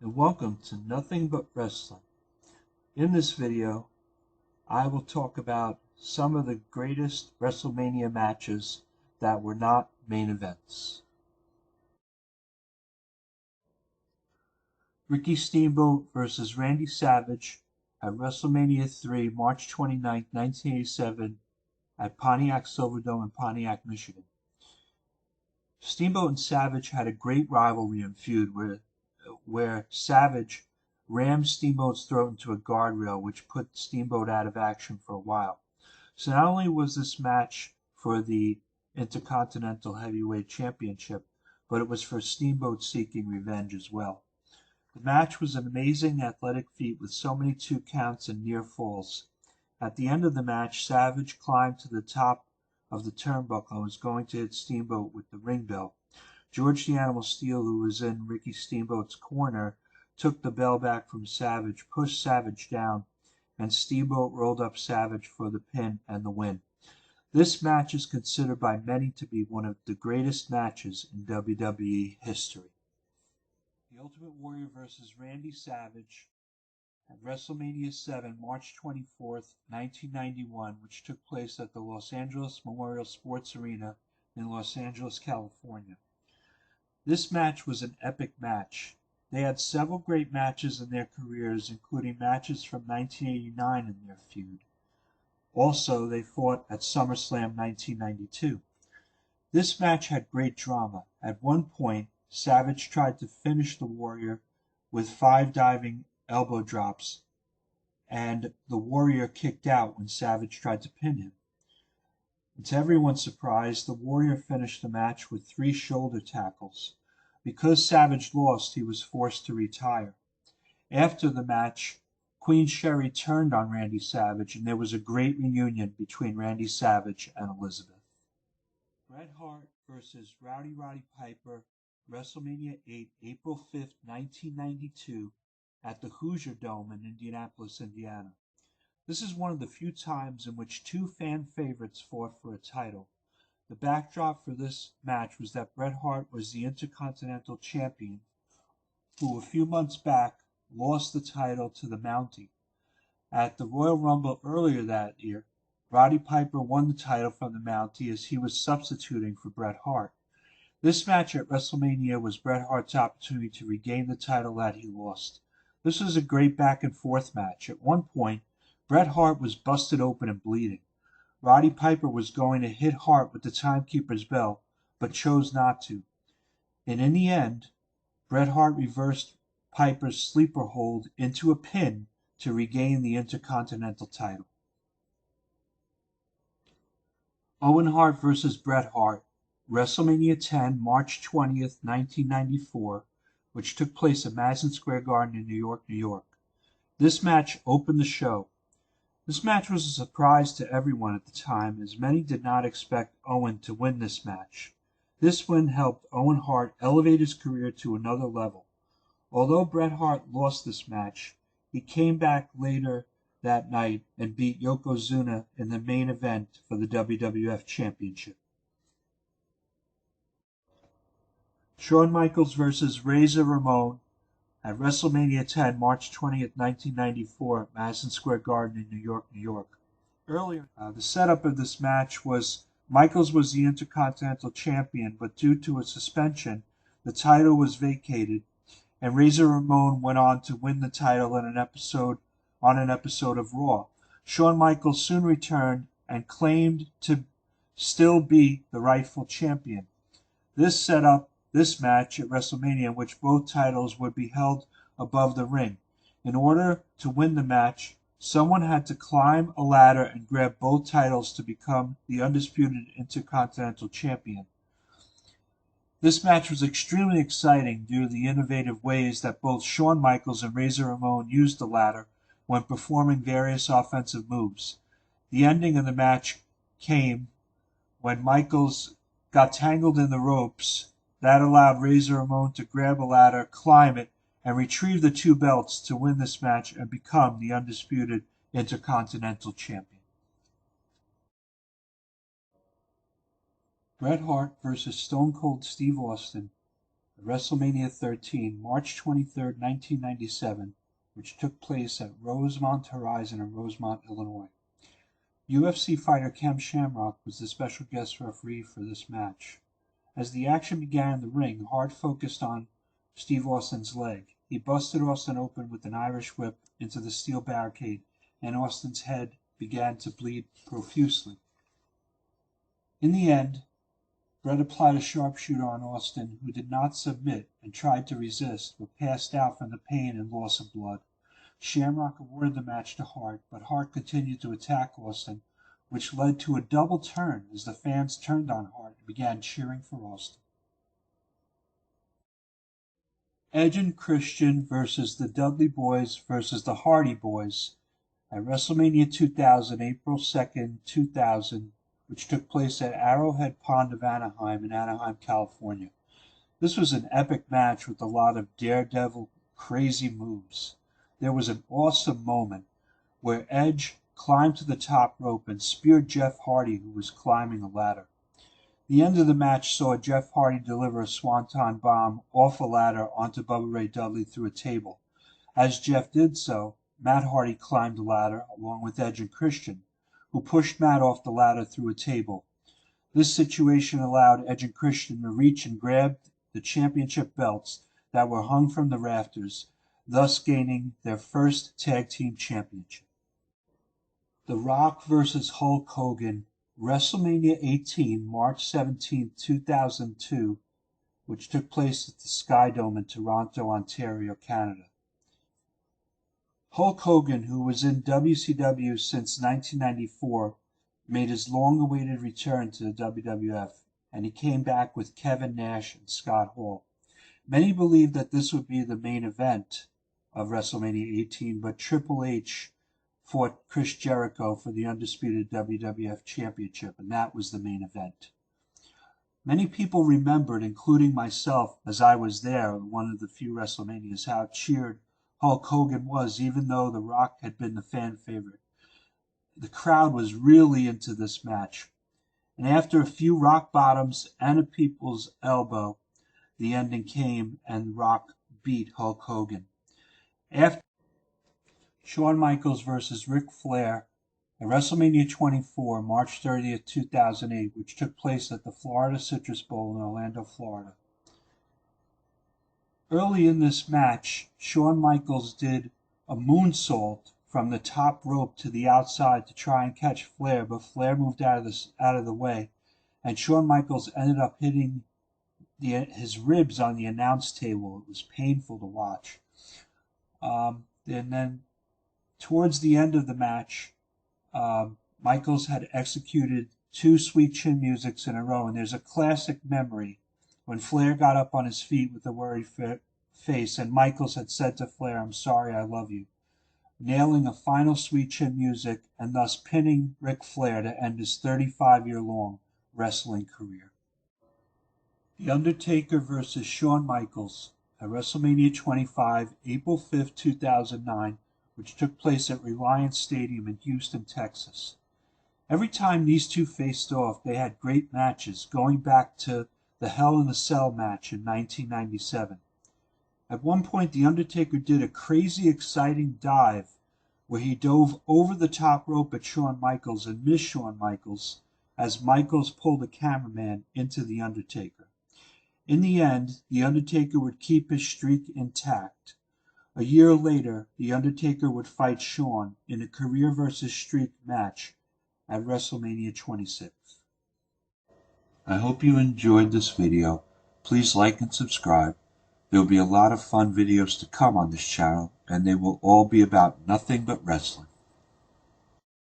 and welcome to Nothing But Wrestling. In this video, I will talk about some of the greatest WrestleMania matches that were not main events. Ricky Steamboat versus Randy Savage at WrestleMania 3, March 29, 1987 at Pontiac Silverdome in Pontiac, Michigan. Steamboat and Savage had a great rivalry and feud where Savage rammed Steamboat's throat into a guardrail, which put Steamboat out of action for a while. So not only was this match for the Intercontinental Heavyweight Championship, but it was for Steamboat seeking revenge as well. The match was an amazing athletic feat with so many 2 counts and near falls. At the end of the match, Savage climbed to the top of the turnbuckle and was going to hit Steamboat with the ring bell. George the Animal Steele, who was in Ricky Steamboat's corner, took the bell back from Savage, pushed Savage down, and Steamboat rolled up Savage for the pin and the win. This match is considered by many to be one of the greatest matches in WWE history. The Ultimate Warrior vs. Randy Savage at WrestleMania 7, March 24th, 1991, which took place at the Los Angeles Memorial Sports Arena in Los Angeles, California. This match was an epic match. They had several great matches in their careers, including matches from 1989 in their feud. Also, they fought at SummerSlam 1992. This match had great drama. At one point, Savage tried to finish the Warrior with 5 diving elbow drops, and the Warrior kicked out when Savage tried to pin him. And to everyone's surprise, the Warrior finished the match with 3 shoulder tackles. Because Savage lost, he was forced to retire. After the match, Queen Sherry turned on Randy Savage, and there was a great reunion between Randy Savage and Elizabeth. Bret Hart versus Roddy Piper, WrestleMania 8, April 5th, 1992, at the Hoosier Dome in Indianapolis, Indiana. This is one of the few times in which 2 fan favorites fought for a title. The backdrop for this match was that Bret Hart was the Intercontinental Champion, who a few months back lost the title to the Mountie. At the Royal Rumble earlier that year, Roddy Piper won the title from the Mountie as he was substituting for Bret Hart. This match at WrestleMania was Bret Hart's opportunity to regain the title that he lost. This was a great back and forth match. At one point, Bret Hart was busted open and bleeding. Roddy Piper was going to hit Hart with the timekeeper's bell, but chose not to. And in the end, Bret Hart reversed Piper's sleeper hold into a pin to regain the Intercontinental title. Owen Hart versus Bret Hart, WrestleMania 10, March 20th, 1994, which took place at Madison Square Garden in New York, New York. This match opened the show. This match was a surprise to everyone at the time, as many did not expect Owen to win this match. This win helped Owen Hart elevate his career to another level. Although Bret Hart lost this match, he came back later that night and beat Yokozuna in the main event for the WWF Championship. Shawn Michaels versus Razor Ramon at WrestleMania 10, March 20th, 1994, at Madison Square Garden in New York, New York. Earlier, the setup of this match was Michaels was the Intercontinental Champion, but due to a suspension, the title was vacated, and Razor Ramon went on to win the title in an episode of Raw. Shawn Michaels soon returned and claimed to still be the rightful champion. This set up this match at WrestleMania, in which both titles would be held above the ring. In order to win the match, someone had to climb a ladder and grab both titles to become the undisputed Intercontinental Champion. This match was extremely exciting due to the innovative ways that both Shawn Michaels and Razor Ramon used the ladder when performing various offensive moves. The ending of the match came when Michaels got tangled in the ropes. That allowed Razor Ramon to grab a ladder, climb it, and retrieve the 2 belts to win this match and become the undisputed Intercontinental Champion. Bret Hart versus Stone Cold Steve Austin at WrestleMania 13, March 23, 1997, which took place at Rosemont Horizon in Rosemont, Illinois. UFC fighter Ken Shamrock was the special guest referee for this match. As the action began in the ring, Hart focused on Steve Austin's leg. He busted Austin open with an Irish whip into the steel barricade, and Austin's head began to bleed profusely. In the end, Bret applied a sharpshooter on Austin, who did not submit and tried to resist, but passed out from the pain and loss of blood. Shamrock awarded the match to Hart, but Hart continued to attack Austin, which led to a double turn as the fans turned on Hart and began cheering for Austin. Edge and Christian versus the Dudley Boys versus the Hardy Boys at WrestleMania 2000, April 2nd, 2000, which took place at Arrowhead Pond of Anaheim in Anaheim, California. This was an epic match with a lot of daredevil, crazy moves. There was an awesome moment where Edge climbed to the top rope and speared Jeff Hardy, who was climbing a ladder. The end of the match saw Jeff Hardy deliver a swanton bomb off a ladder onto Bubba Ray Dudley through a table. As Jeff did so, Matt Hardy climbed the ladder along with Edge and Christian, who pushed Matt off the ladder through a table. This situation allowed Edge and Christian to reach and grab the championship belts that were hung from the rafters, thus gaining their first tag team championship. The Rock vs. Hulk Hogan, WrestleMania 18, March 17, 2002, which took place at the Sky Dome in Toronto, Ontario, Canada. Hulk Hogan, who was in WCW since 1994, made his long-awaited return to the WWF, and he came back with Kevin Nash and Scott Hall. Many believed that this would be the main event of WrestleMania 18, but Triple H fought Chris Jericho for the undisputed WWF Championship, and that was the main event. Many people remembered, including myself, as I was there at one of the few WrestleManias, how cheered Hulk Hogan was, even though The Rock had been the fan favorite. The crowd was really into this match. And after a few rock bottoms and a people's elbow, the ending came and Rock beat Hulk Hogan. After Shawn Michaels versus Ric Flair at WrestleMania 24, March 30th, 2008, which took place at the Florida Citrus Bowl in Orlando, Florida. Early in this match, Shawn Michaels did a moonsault from the top rope to the outside to try and catch Flair, but Flair moved out of the way, and Shawn Michaels ended up hitting his ribs on the announce table. It was painful to watch. And then towards the end of the match, Michaels had executed 2 Sweet Chin Musics in a row, and there's a classic memory when Flair got up on his feet with a worried face, and Michaels had said to Flair, "I'm sorry, I love you," nailing a final Sweet Chin Music and thus pinning Ric Flair to end his 35-year-long wrestling career. The Undertaker versus Shawn Michaels at WrestleMania 25, April 5th, 2009, which took place at Reliance Stadium in Houston, Texas. Every time these two faced off, they had great matches, going back to the Hell in a Cell match in 1997. At one point, The Undertaker did a crazy, exciting dive where he dove over the top rope at Shawn Michaels and missed Shawn Michaels as Michaels pulled the cameraman into The Undertaker. In the end, The Undertaker would keep his streak intact. A year later, The Undertaker would fight Shawn in a career versus streak match at WrestleMania 26. I hope you enjoyed this video. Please like and subscribe. There will be a lot of fun videos to come on this channel, and they will all be about nothing but wrestling.